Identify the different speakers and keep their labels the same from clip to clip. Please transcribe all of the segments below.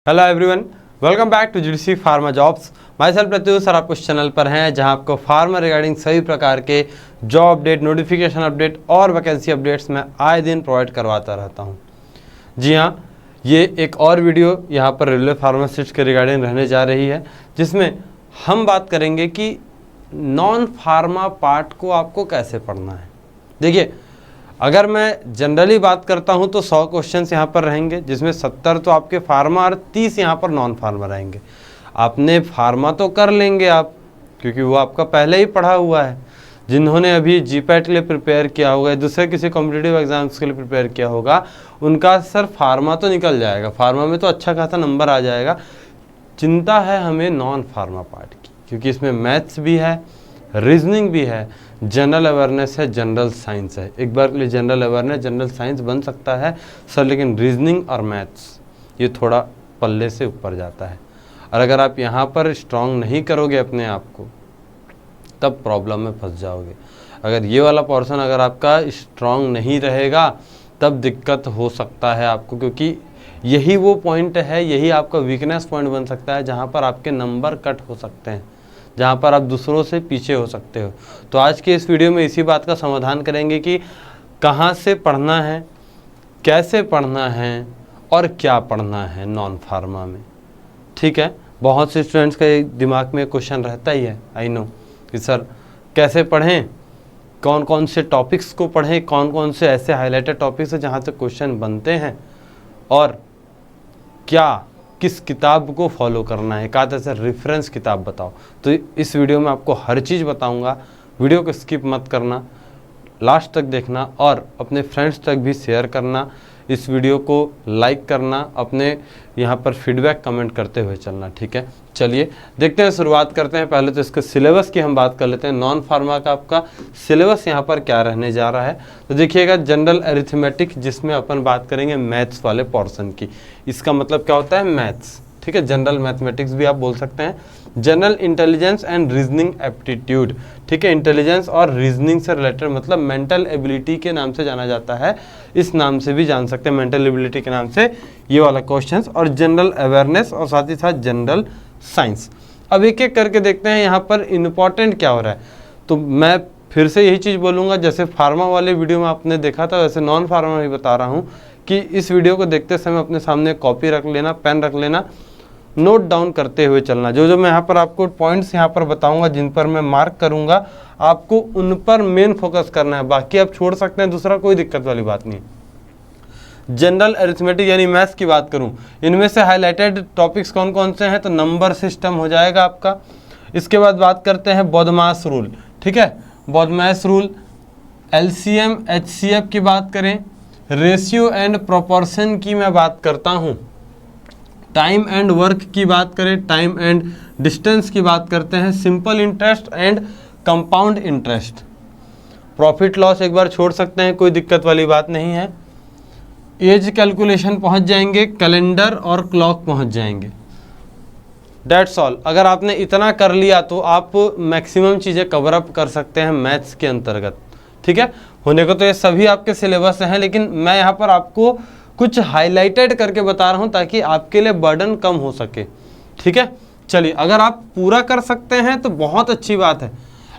Speaker 1: Hello everyone, welcome back to GDC pharma jobs. Myself Pratyush sir, आप उस channel पर हैं जहां आपको फार्मा रिगार्डिंग सभी प्रकार के जॉब अपडेट, नोटिफिकेशन अपडेट और वैकेंसी अपडेट्स मैं आए दिन प्रोवाइड करवाता रहता हूं। जी हां, ये एक और वीडियो यहां पर रेलवे फार्मासिस्ट के रिगार्डिंग रहने जा रही है, जिसमें हम बात करेंगे कि नॉन फार्मा पार्ट को आपको कैसे पढ़ना है। देखिए, अगर मैं जनरली बात करता हूं तो 100 क्वेश्चंस यहाँ पर रहेंगे, जिसमें 70 तो आपके फार्मा और 30 यहाँ पर नॉन फार्मा रहेंगे। आपने फार्मा तो कर लेंगे आप, क्योंकि वो आपका पहले ही पढ़ा हुआ है। जिन्होंने अभी जीपैट के लिए प्रिपेयर किया होगा, दूसरे किसी कॉम्पिटिटिव एग्जाम्स के लिए प्रिपेयर किया होगा, उनका सर फार्मा तो निकल जाएगा, फार्मा में तो अच्छा खासा नंबर आ जाएगा। चिंता है हमें नॉन फार्मा पार्ट की, क्योंकि इसमें मैथ्स भी है, रीजनिंग भी है, जनरल अवेयरनेस है, जनरल साइंस है। एक बार के लिए जनरल अवेयरनेस, जनरल साइंस बन सकता है सर, लेकिन रीजनिंग और मैथ्स ये थोड़ा पल्ले से ऊपर जाता है। और अगर आप यहाँ पर स्ट्रांग नहीं करोगे अपने आप को, तब प्रॉब्लम में फंस जाओगे। अगर ये वाला पोर्शन अगर आपका स्ट्रांग नहीं रहेगा, तब दिक्कत हो सकता है आपको, क्योंकि यही वो पॉइंट है, यही आपका वीकनेस पॉइंट बन सकता है, जहाँ पर आपके नंबर कट हो सकते हैं, जहाँ पर आप दूसरों से पीछे हो सकते हो। तो आज के इस वीडियो में इसी बात का समाधान करेंगे कि कहाँ से पढ़ना है, कैसे पढ़ना है और क्या पढ़ना है नॉन फार्मा में। ठीक है, बहुत से स्टूडेंट्स के दिमाग में क्वेश्चन रहता ही है, आई नो, कि सर कैसे पढ़ें, कौन कौन से टॉपिक्स को पढ़ें, कौन कौन से ऐसे हाईलाइटेड टॉपिक्स हैं जहाँ से क्वेश्चन बनते हैं, और क्या किस किताब को फॉलो करना है, कहा था सर रेफरेंस किताब बताओ। तो इस वीडियो में आपको हर चीज़ बताऊंगा। वीडियो को स्किप मत करना, लास्ट तक देखना और अपने फ्रेंड्स तक भी शेयर करना। इस वीडियो को लाइक करना, अपने यहाँ पर फीडबैक कमेंट करते हुए चलना। ठीक है, चलिए देखते हैं, शुरुआत करते हैं। पहले तो इसके सिलेबस की हम बात कर लेते हैं। नॉन फार्मा का आपका सिलेबस यहाँ पर क्या रहने जा रहा है, तो देखिएगा, जनरल अरिथमेटिक, जिसमें अपन बात करेंगे मैथ्स वाले पोर्शन की। इसका मतलब क्या होता है, मैथ्स। ठीक है, जनरल मैथमेटिक्स भी आप बोल सकते हैं। General intelligence and reasoning aptitude, ठीक है, इंटेलिजेंस और रीजनिंग से रिलेटेड, मतलब मेंटल एबिलिटी के नाम से जाना जाता है, इस नाम से भी जान सकते हैं, मेंटल एबिलिटी के नाम से, ये वाला क्वेश्चंस। और जनरल अवेयरनेस और साथ ही साथ जनरल साइंस। अब एक एक करके देखते हैं यहाँ पर इंपॉर्टेंट क्या हो रहा है। तो मैं फिर से यही चीज़ बोलूँगा, जैसे फार्मा वाले वीडियो में आपने देखा था, वैसे नॉन फार्मा में भी बता रहा हूँ कि इस वीडियो को देखते समय अपने सामने कॉपी रख लेना, पेन रख लेना, नोट डाउन करते हुए चलना। जो जो मैं यहाँ पर आपको पॉइंट्स यहाँ पर बताऊंगा, जिन पर मैं मार्क करूंगा, आपको उन पर मेन फोकस करना है। बाकी आप छोड़ सकते हैं, दूसरा कोई दिक्कत वाली बात नहीं। जनरल अरिथमेटिक यानी मैथ्स की बात करूं, इनमें से हाईलाइटेड टॉपिक्स कौन कौन से हैं, तो नंबर सिस्टम हो जाएगा आपका। इसके बाद बात करते हैं बॉडमास रूल। ठीक है, बॉडमास रूल, एलसीएम एचसीएफ की बात करें, रेशियो एंड प्रोपोर्शन की मैं बात करता हूं, टाइम एंड वर्क की बात करें, टाइम एंड डिस्टेंस की बात करते हैं, simple interest and compound interest, profit loss एक बार छोड़ सकते हैं, कोई दिक्कत वाली बात नहीं है। एज कैलकुलेशन पहुंच जाएंगे, कैलेंडर और क्लॉक पहुंच जाएंगे। That's all. अगर आपने इतना कर लिया तो आप मैक्सिमम चीज़ें कवर अप कर सकते हैं मैथ्स के अंतर्गत। ठीक है, होने को तो ये सभी आपके सिलेबस हैं, लेकिन मैं यहाँ पर आपको कुछ हाईलाइटेड करके बता रहा हूं ताकि आपके लिए बर्डन कम हो सके। ठीक है, चलिए, अगर आप पूरा कर सकते हैं तो बहुत अच्छी बात है,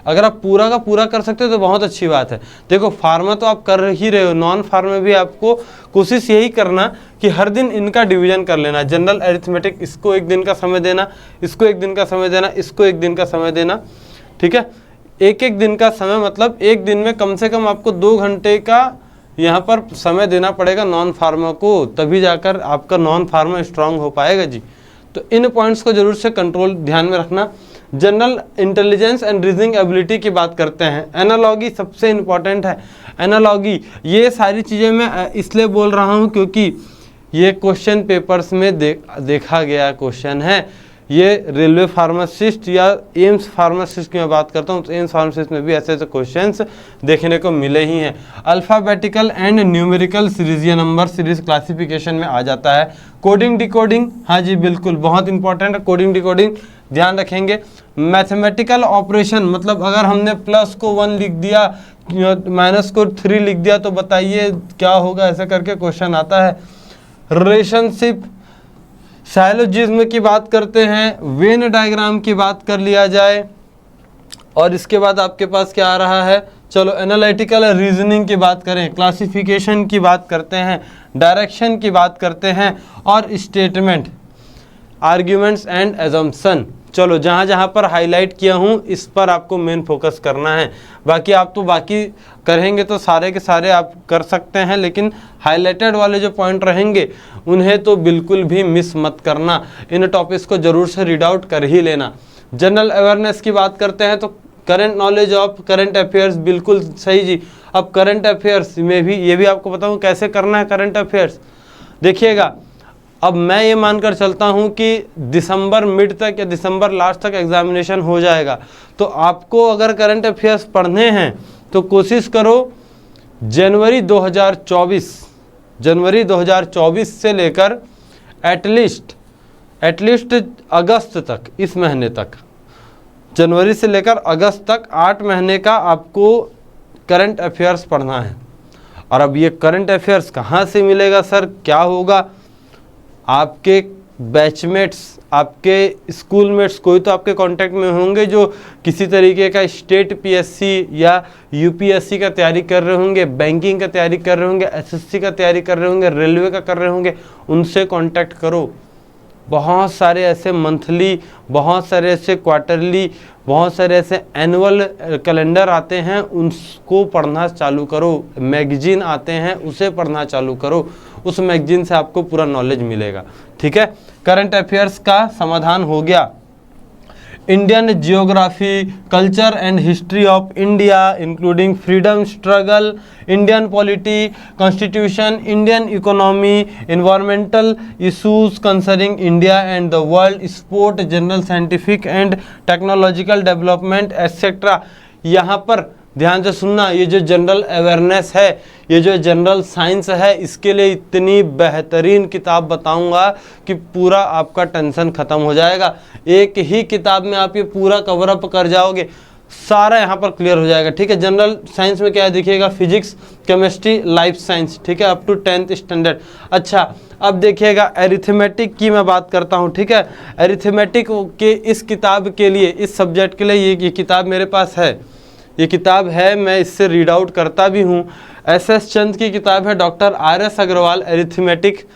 Speaker 1: अगर आप पूरा का पूरा कर सकते हो तो बहुत अच्छी बात है। देखो, फार्मा तो आप कर ही रहे हो, नॉन फार्मा भी आपको कोशिश यही करना कि हर दिन इनका डिवीजन कर लेना। जनरल अरिथमेटिक, इसको एक दिन का समय देना, इसको एक दिन का समय देना, इसको एक दिन का समय देना। ठीक है, एक एक दिन का समय, मतलब एक दिन में कम से कम आपको 2 घंटे का यहाँ पर समय देना पड़ेगा नॉन फार्मा को, तभी जाकर आपका नॉन फार्मा स्ट्रांग हो पाएगा जी। तो इन पॉइंट्स को जरूर से कंट्रोल ध्यान में रखना। General intelligence and reasoning ability की बात करते हैं। एनालॉगी सबसे इंपॉर्टेंट है। एनालॉगी, ये सारी चीज़ें मैं इसलिए बोल रहा हूँ क्योंकि ये क्वेश्चन पेपर्स में देखा गया क्वेश्चन है। ये रेलवे फार्मासिस्ट या एम्स फार्मासिस्ट की मैं बात करता हूँ, तो एम्स फार्मासिस्ट में भी ऐसे ऐसे क्वेश्चंस देखने को मिले ही हैं। अल्फ़ाबेटिकल एंड न्यूमेरिकल सीरीज, ये नंबर सीरीज क्लासिफिकेशन में आ जाता है। कोडिंग डिकोडिंग, हाँ जी बिल्कुल, बहुत इंपॉर्टेंट है कोडिंग डिकोडिंग, ध्यान रखेंगे। मैथमेटिकल ऑपरेशन, मतलब अगर हमने प्लस को 1 लिख दिया, माइनस को 3 लिख दिया, तो बताइए क्या होगा, ऐसा करके क्वेश्चन आता है। रिलेशनशिप, साइलोजिज्म की बात करते हैं, वेन डायग्राम की बात कर लिया जाए, और इसके बाद आपके पास क्या आ रहा है, चलो एनालिटिकल रीजनिंग की बात करें, क्लासिफिकेशन की बात करते हैं, डायरेक्शन की बात करते हैं, और स्टेटमेंट, आर्ग्यूमेंट्स एंड एजम्पशन। चलो जहाँ जहाँ पर हाईलाइट किया हूँ इस पर आपको मेन फोकस करना है। बाकी आप तो बाकी करेंगे तो सारे के सारे आप कर सकते हैं, लेकिन हाईलाइटेड वाले जो पॉइंट रहेंगे उन्हें तो बिल्कुल भी मिस मत करना। इन टॉपिक्स को ज़रूर से रीड आउट कर ही लेना। जनरल अवेयरनेस की बात करते हैं तो current knowledge of current affairs, बिल्कुल सही जी। अब करंट अफेयर्स में भी ये भी आपको बताऊँ कैसे करना है करंट अफेयर्स। देखिएगा, अब मैं ये मानकर चलता हूँ कि दिसंबर मिड तक या दिसंबर लास्ट तक एग्जामिनेशन हो जाएगा, तो आपको अगर करंट अफेयर्स पढ़ने हैं तो कोशिश करो जनवरी 2024 से लेकर एटलीस्ट अगस्त तक, इस महीने तक, जनवरी से लेकर अगस्त तक 8 महीने का आपको करंट अफेयर्स पढ़ना है। और अब ये करंट अफेयर्स कहाँ से मिलेगा सर, क्या होगा, आपके बैचमेट्स, आपके स्कूलमेट्स कोई तो आपके कांटेक्ट में होंगे जो किसी तरीके का स्टेट पीएससी या यूपीएससी का तैयारी कर रहे होंगे, बैंकिंग का तैयारी कर रहे होंगे, एसएससी का तैयारी कर रहे होंगे, रेलवे का कर रहे होंगे, उनसे कांटेक्ट करो। बहुत सारे ऐसे मंथली, बहुत सारे ऐसे क्वार्टरली, बहुत सारे ऐसे एनुअल कैलेंडर आते हैं, उनको पढ़ना चालू करो। मैगजीन आते हैं, उसे पढ़ना चालू करो। उस मैगजीन से आपको पूरा नॉलेज मिलेगा। ठीक है, करंट अफेयर्स का समाधान हो गया। Indian geography, culture and history of India including freedom struggle, Indian polity, constitution, Indian economy, environmental issues concerning India and the world, sport, general scientific and technological development etcetera. यहाँ पर ध्यान से सुनना, ये जो जनरल अवेयरनेस है, ये जो जनरल साइंस है, इसके लिए इतनी बेहतरीन किताब बताऊंगा कि पूरा आपका टेंशन खत्म हो जाएगा। एक ही किताब में आप ये पूरा कवर अप कर जाओगे, सारा यहाँ पर क्लियर हो जाएगा। ठीक है, जनरल साइंस में क्या है देखिएगा, फिजिक्स, केमिस्ट्री, लाइफ साइंस, ठीक है, अप टू 10th स्टैंडर्ड। अच्छा, अब देखिएगा अरिथमेटिक की मैं बात करता हूँ। ठीक है, अरिथमेटिक के इस किताब के लिए, इस सब्जेक्ट के लिए ये किताब मेरे पास है, ये किताब है, मैं इससे रीड आउट करता भी हूँ। एस चंद की किताब है, डॉक्टर RS अग्रवाल अरिथमेटिक।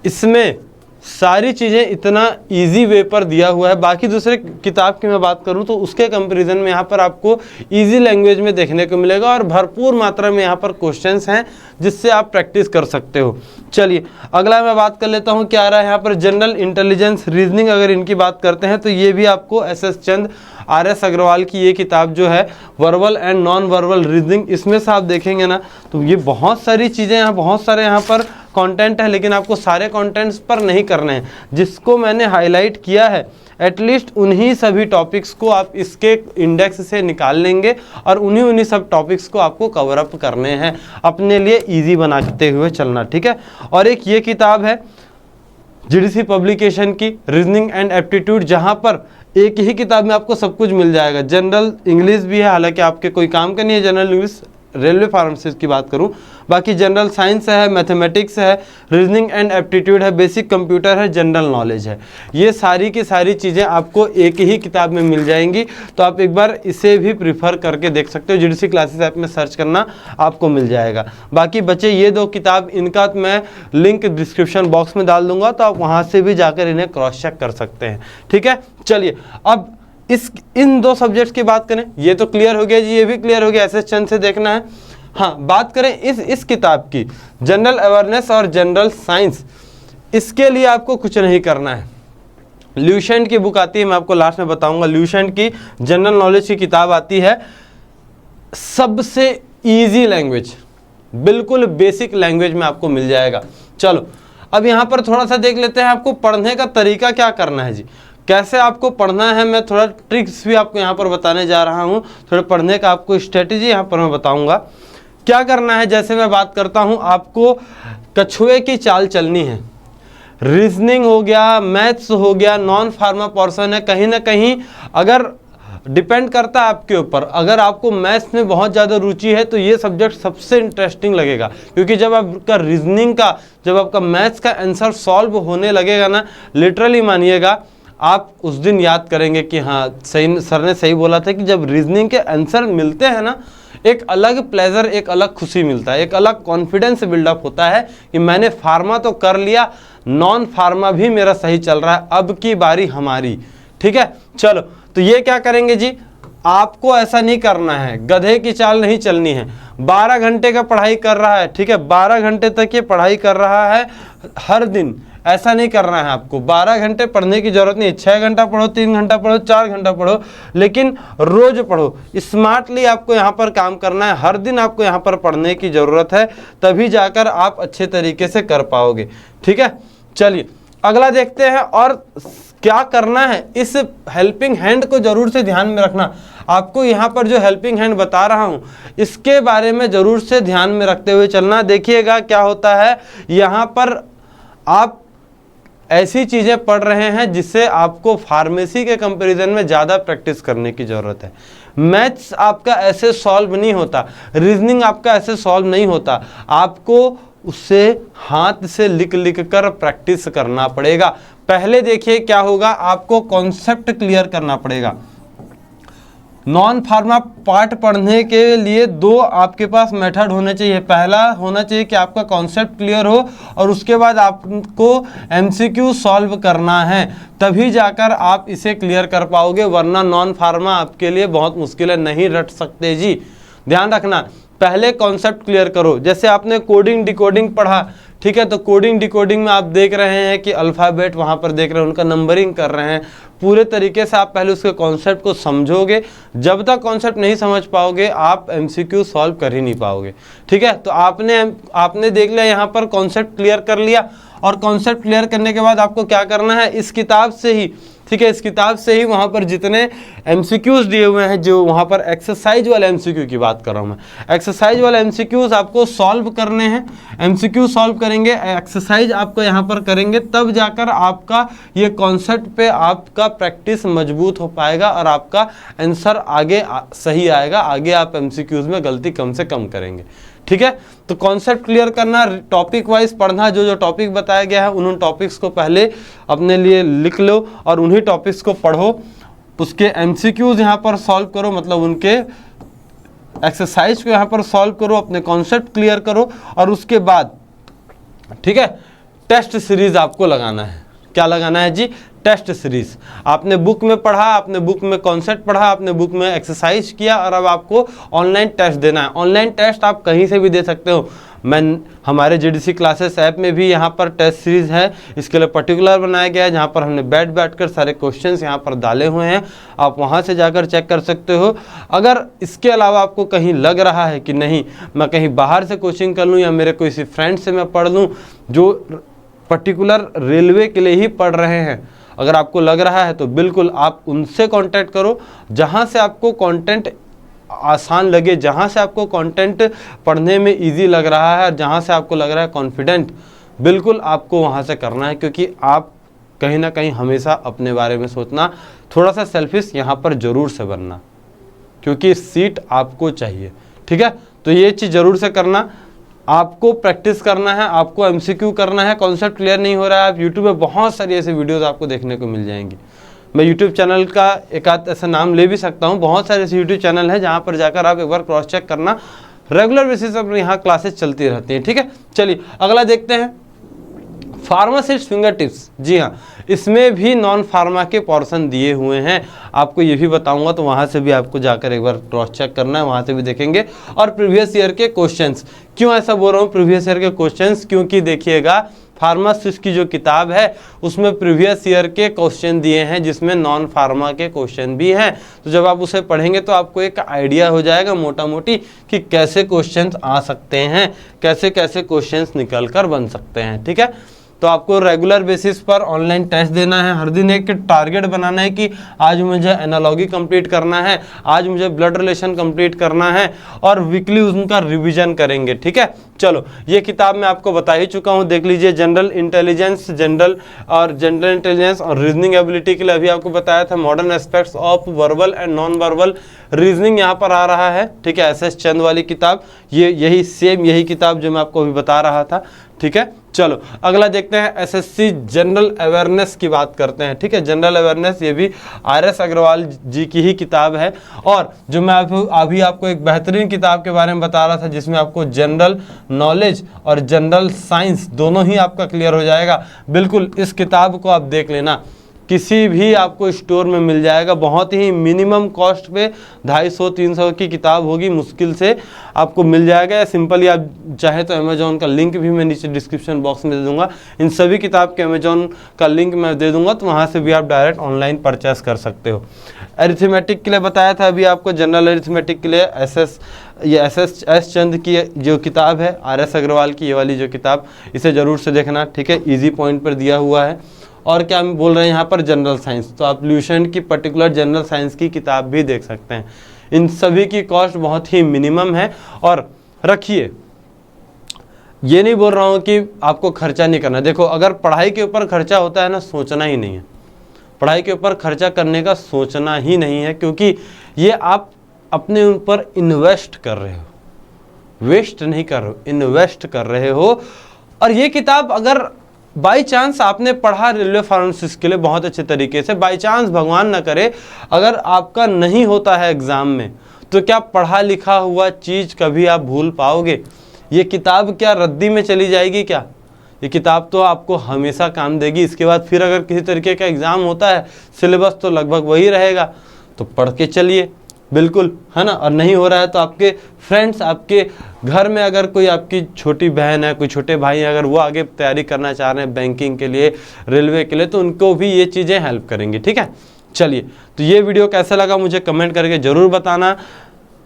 Speaker 1: इसमें सारी चीज़ें इतना इजी वे पर दिया हुआ है। बाकी दूसरे किताब की मैं बात करूं तो उसके कंपैरिजन में यहाँ पर आपको इजी लैंग्वेज में देखने को मिलेगा और भरपूर मात्रा में यहाँ पर क्वेश्चंस हैं जिससे आप प्रैक्टिस कर सकते हो। चलिए अगला मैं बात कर लेता हूँ, क्या आ रहा है यहाँ पर, जनरल इंटेलिजेंस रीजनिंग। अगर इनकी बात करते हैं तो ये भी आपको SS चंद RS अग्रवाल की ये किताब जो है, verbal and non verbal reasoning, इसमें से आप देखेंगे ना तो ये बहुत सारी चीज़ें यहाँ, बहुत सारे यहाँ पर कंटेंट है, लेकिन आपको सारे कंटेंट्स पर नहीं करने हैं। जिसको मैंने हाईलाइट किया है एटलीस्ट उन्हीं सभी टॉपिक्स को आप इसके इंडेक्स से निकाल लेंगे और उन्हीं सब टॉपिक्स को आपको कवर अप करने हैं, अपने लिए इजी बनाते हुए चलना। ठीक है, और एक ये किताब है GDC पब्लिकेशन की, रीजनिंग एंड एप्टीट्यूड, जहाँ पर एक ही किताब में आपको सब कुछ मिल जाएगा। जनरल इंग्लिश भी है, हालांकि आपके कोई काम का नहीं है जनरल इंग्लिश, रेलवे फार्मेसी की बात करूं, बाकी जनरल साइंस है, मैथमेटिक्स है, रीजनिंग एंड एप्टीट्यूड है, बेसिक कंप्यूटर है, जनरल नॉलेज है। ये सारी की सारी चीज़ें आपको एक ही किताब में मिल जाएंगी, तो आप एक बार इसे भी प्रीफर करके देख सकते हो। GDC क्लासेस ऐप में सर्च करना, आपको मिल जाएगा। बाकी बचे ये दो किताब, इनका मैं लिंक डिस्क्रिप्शन बॉक्स में डाल दूंगा, तो आप वहाँ से भी जाकर इन्हें क्रॉस चेक कर सकते हैं। ठीक है, चलिए अब इन दो सब्जेक्ट्स की बात करें, ये तो क्लियर हो गया जी, ये भी क्लियर हो गया, SS चंद से देखना है। हाँ, बात करें इस किताब की, जनरल अवेयरनेस और जनरल साइंस, इसके लिए आपको कुछ नहीं करना है। ल्यूसेंट की बुक आती है, मैं आपको लास्ट में बताऊंगा, ल्यूसेंट की जनरल नॉलेज की किताब आती है, सबसे इजी लैंग्वेज, बिल्कुल बेसिक लैंग्वेज में आपको मिल जाएगा। चलो अब यहाँ पर थोड़ा सा देख लेते हैं आपको पढ़ने का तरीका क्या करना है जी, कैसे आपको पढ़ना है। मैं थोड़ा ट्रिक्स भी आपको यहाँ पर बताने जा रहा हूँ, थोड़ा पढ़ने का आपको स्ट्रेटेजी यहाँ पर मैं बताऊँगा क्या करना है। जैसे मैं बात करता हूँ, आपको कछुए की चाल चलनी है। रीजनिंग हो गया, मैथ्स हो गया, नॉन फार्मा पोर्शन है, कहीं ना कहीं अगर डिपेंड करता है आपके ऊपर। अगर आपको मैथ्स में बहुत ज़्यादा रुचि है तो ये सब्जेक्ट सबसे इंटरेस्टिंग लगेगा, क्योंकि जब आपका रीजनिंग का, जब आपका मैथ्स का आंसर सॉल्व होने लगेगा ना, लिटरली मानिएगा आप उस दिन याद करेंगे कि हाँ सही, सर ने सही बोला था कि जब रीजनिंग के आंसर मिलते हैं ना, एक अलग प्लेजर, एक अलग खुशी मिलता है, एक अलग कॉन्फिडेंस बिल्डअप होता है कि मैंने फार्मा तो कर लिया, नॉन फार्मा भी मेरा सही चल रहा है, अब की बारी हमारी। ठीक है, चलो तो ये क्या करेंगे जी, आपको ऐसा नहीं करना है, गधे की चाल नहीं चलनी है। 12 घंटे का पढ़ाई कर रहा है, ठीक है, 12 घंटे तक ये पढ़ाई कर रहा है हर दिन, ऐसा नहीं करना है आपको। 12 घंटे पढ़ने की जरूरत नहीं है, 6 घंटा पढ़ो, 3 घंटा पढ़ो, 4 घंटा पढ़ो, लेकिन रोज पढ़ो। स्मार्टली आपको यहाँ पर काम करना है, हर दिन आपको यहाँ पर पढ़ने की जरूरत है, तभी जाकर आप अच्छे तरीके से कर पाओगे। ठीक है, चलिए अगला देखते हैं। और क्या करना है, इस हेल्पिंग हैंड को जरूर से ध्यान में रखना। आपको यहाँ पर जो हेल्पिंग हैंड बता रहा हूँ इसके बारे में जरूर से ध्यान में रखते हुए चलना। देखिएगा क्या होता है, यहाँ पर आप ऐसी चीज़ें पढ़ रहे हैं जिससे आपको फार्मेसी के कंपैरिजन में ज़्यादा प्रैक्टिस करने की ज़रूरत है। मैथ्स आपका ऐसे सॉल्व नहीं होता, रीजनिंग आपका ऐसे सॉल्व नहीं होता, आपको उससे हाथ से लिख लिख कर प्रैक्टिस करना पड़ेगा। पहले देखिए क्या होगा, आपको कॉन्सेप्ट क्लियर करना पड़ेगा। नॉन फार्मा पार्ट पढ़ने के लिए 2 आपके पास मेथड होने चाहिए। पहला होना चाहिए कि आपका कॉन्सेप्ट क्लियर हो और उसके बाद आपको एमसीक्यू सॉल्व करना है, तभी जाकर आप इसे क्लियर कर पाओगे, वरना नॉन फार्मा आपके लिए बहुत मुश्किल है, नहीं रट सकते जी। ध्यान रखना, पहले कॉन्सेप्ट क्लियर करो। जैसे आपने कोडिंग डिकोडिंग पढ़ा, ठीक है, तो कोडिंग डिकोडिंग में आप देख रहे हैं कि अल्फ़ाबेट वहाँ पर देख रहे हैं, उनका नंबरिंग कर रहे हैं, पूरे तरीके से आप पहले उसके कॉन्सेप्ट को समझोगे। जब तक कॉन्सेप्ट नहीं समझ पाओगे आप एमसीक्यू सॉल्व कर ही नहीं पाओगे। ठीक है, तो आपने देख लिया, यहाँ पर कॉन्सेप्ट क्लियर कर लिया, और कॉन्सेप्ट क्लियर करने के बाद आपको क्या करना है, इस किताब से ही, ठीक है, इस किताब से ही वहाँ पर जितने एमसीक्यूज़ दिए हुए हैं, जो वहाँ पर एक्सरसाइज वाले एमसीक्यू की बात कर रहा हूँ मैं, एक्सरसाइज वाले एमसीक्यूज़ आपको सॉल्व करने हैं। एमसीक्यू सॉल्व करेंगे, एक्सरसाइज आपको यहाँ पर करेंगे, तब जाकर आपका ये कॉन्सेप्ट पे आपका प्रैक्टिस मजबूत हो पाएगा और आपका आंसर आगे सही आएगा। आगे आप एमसीक्यूज़ में गलती कम से कम करेंगे। ठीक है, तो कॉन्सेप्ट क्लियर करना, टॉपिक वाइज पढ़ना, जो जो टॉपिक बताया गया है उन टॉपिक्स को पहले अपने लिए लिख लो और उन्हीं टॉपिक्स को पढ़ो, उसके एमसीक्यूज यहाँ पर सॉल्व करो, मतलब उनके एक्सरसाइज को यहाँ पर सॉल्व करो, अपने कॉन्सेप्ट क्लियर करो, और उसके बाद ठीक है टेस्ट सीरीज आपको लगाना है। क्या लगाना है जी, टेस्ट सीरीज। आपने बुक में पढ़ा, आपने बुक में कॉन्सेप्ट पढ़ा, आपने बुक में एक्सरसाइज किया, और अब आपको ऑनलाइन टेस्ट देना है। ऑनलाइन टेस्ट आप कहीं से भी दे सकते हो। हमारे जीडीसी क्लासेस ऐप में भी यहाँ पर टेस्ट सीरीज है, इसके लिए पर्टिकुलर बनाया गया है, जहाँ पर हमने बैठ कर सारे क्वेश्चंस यहाँ पर डाले हुए हैं, आप वहाँ से जाकर चेक कर सकते हो। अगर इसके अलावा आपको कहीं लग रहा है कि नहीं मैं कहीं बाहर से कोचिंग कर लूँ या मेरे किसी फ्रेंड से मैं पढ़ लूँ जो पर्टिकुलर रेलवे के लिए ही पढ़ रहे हैं, अगर आपको लग रहा है तो बिल्कुल आप उनसे कांटेक्ट करो, जहां से आपको कंटेंट आसान लगे, जहां से आपको कंटेंट पढ़ने में इजी लग रहा है, जहां से आपको लग रहा है कॉन्फिडेंट, बिल्कुल आपको वहां से करना है। क्योंकि आप कहीं ना कहीं हमेशा अपने बारे में सोचना, थोड़ा सा सेल्फिश यहाँ पर ज़रूर से बनना, क्योंकि सीट आपको चाहिए। ठीक है, तो ये चीज़ ज़रूर से करना। आपको प्रैक्टिस करना है, आपको एमसीक्यू करना है। कॉन्सेप्ट क्लियर नहीं हो रहा है, आप यूट्यूब में बहुत सारी ऐसी वीडियोस आपको देखने को मिल जाएंगी। मैं यूट्यूब चैनल का एक आध ऐसा नाम ले भी सकता हूँ, बहुत सारे ऐसे यूट्यूब चैनल हैं जहाँ पर जाकर आप एक बार क्रॉस चेक करना। रेगुलर बेसिस पर यहाँ क्लासेस चलती रहती हैं। ठीक है, चलिए अगला देखते हैं, फार्मासिस्ट फिंगर टिप्स। जी हाँ, इसमें भी नॉन फार्मा के पोर्शन दिए हुए हैं, आपको ये भी बताऊंगा, तो वहाँ से भी आपको जाकर एक बार क्रॉस चेक करना है, वहाँ से भी देखेंगे। और प्रीवियस ईयर के क्वेश्चंस, क्यों ऐसा बोल रहा हूँ प्रीवियस ईयर के क्वेश्चंस, क्योंकि देखिएगा फार्मासिस्ट की जो किताब है उसमें प्रीवियस ईयर के क्वेश्चन दिए हैं, जिसमें नॉन फार्मा के क्वेश्चन भी हैं। तो जब आप उसे पढ़ेंगे तो आपको एक आइडिया हो जाएगा मोटा मोटी कि कैसे क्वेश्चंस आ सकते हैं, कैसे कैसे क्वेश्चंस निकल कर बन सकते हैं। ठीक है, तो आपको रेगुलर बेसिस पर ऑनलाइन टेस्ट देना है, हर दिन एक टारगेट बनाना है कि आज मुझे एनालॉजी कंप्लीट करना है, आज मुझे ब्लड रिलेशन कंप्लीट करना है, और वीकली उनका रिवीजन करेंगे। ठीक है, चलो ये किताब मैं आपको बता ही चुका हूँ, देख लीजिए। जनरल इंटेलिजेंस, जनरल इंटेलिजेंस और रीजनिंग एबिलिटी के लिए अभी आपको बताया था। Modern aspects of verbal and non verbal reasoning यहाँ पर आ रहा है। ठीक है, SS चंद वाली किताब, ये यही किताब जो मैं आपको अभी बता रहा था। ठीक है, चलो अगला देखते हैं। SSC जनरल अवेयरनेस की बात करते हैं। ठीक है, जनरल अवेयरनेस ये भी RS अग्रवाल जी की ही किताब है। और जो मैं अभी आपको एक बेहतरीन किताब के बारे में बता रहा था, जिसमें आपको जनरल नॉलेज और जनरल साइंस दोनों ही आपका क्लियर हो जाएगा। बिल्कुल इस किताब को आप देख लेना, किसी भी आपको स्टोर में मिल जाएगा। बहुत ही मिनिमम कॉस्ट पे 250-300 की किताब होगी, मुश्किल से आपको मिल जाएगा। या सिंपली आप चाहे तो अमेजोन का लिंक भी मैं नीचे डिस्क्रिप्शन बॉक्स में दे दूंगा। इन सभी किताब के अमेजोन का लिंक मैं दे दूंगा, तो वहाँ से भी आप डायरेक्ट ऑनलाइन परचेस कर सकते हो। अरिथमेटिक के लिए बताया था अभी आपको, जनरल अरिथमेटिक के लिए SS चंद की जो किताब है, RS अग्रवाल की ये वाली जो किताब, इसे ज़रूर से देखना। ठीक है, ईजी पॉइंट पर दिया हुआ है। और क्या हम बोल रहे हैं यहाँ पर, जनरल साइंस, तो आप ल्यूसेंट की पर्टिकुलर जनरल साइंस की किताब भी देख सकते हैं। इन सभी की कॉस्ट बहुत ही मिनिमम है। और रखिए, ये नहीं बोल रहा हूँ कि आपको खर्चा नहीं करना। देखो, अगर पढ़ाई के ऊपर खर्चा होता है ना, सोचना ही नहीं है। पढ़ाई के ऊपर खर्चा करने का सोचना ही नहीं है, क्योंकि ये आप अपने ऊपर इन्वेस्ट कर रहे हो, वेस्ट नहीं कर रहे हो, इन्वेस्ट कर रहे हो। और ये किताब अगर बाई चांस आपने पढ़ा रेलवे फार्मासिस्ट के लिए बहुत अच्छे तरीके से, बाई चांस भगवान ना करे अगर आपका नहीं होता है एग्जाम में, तो क्या पढ़ा लिखा हुआ चीज कभी आप भूल पाओगे? ये किताब क्या रद्दी में चली जाएगी क्या? ये किताब तो आपको हमेशा काम देगी। इसके बाद फिर अगर किसी तरीके का एग्जाम होता है, सिलेबस तो लगभग वही रहेगा, तो पढ़ के चलिए, बिल्कुल, है ना। और नहीं हो रहा है तो आपके फ्रेंड्स, आपके घर में अगर कोई आपकी छोटी बहन है, कोई छोटे भाई हैं, अगर वो आगे तैयारी करना चाह रहे हैं बैंकिंग के लिए, रेलवे के लिए, तो उनको भी ये चीज़ें हेल्प करेंगी। ठीक है, चलिए, तो ये वीडियो कैसा लगा मुझे कमेंट करके ज़रूर बताना।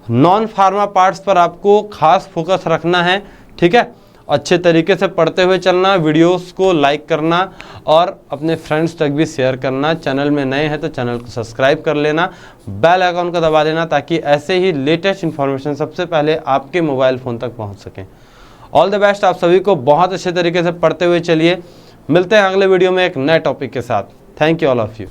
Speaker 1: नॉन फार्मा पार्ट्स पर आपको खास फोकस रखना है। ठीक है, अच्छे तरीके से पढ़ते हुए चलना, वीडियोस को लाइक करना और अपने फ्रेंड्स तक भी शेयर करना। चैनल में नए हैं तो चैनल को सब्सक्राइब कर लेना, बेल आइकन को दबा देना, ताकि ऐसे ही लेटेस्ट इन्फॉर्मेशन सबसे पहले आपके मोबाइल फ़ोन तक पहुंच सकें। ऑल द बेस्ट आप सभी को, बहुत अच्छे तरीके से पढ़ते हुए चलिए। मिलते हैं अगले वीडियो में एक नए टॉपिक के साथ। Thank you all of you.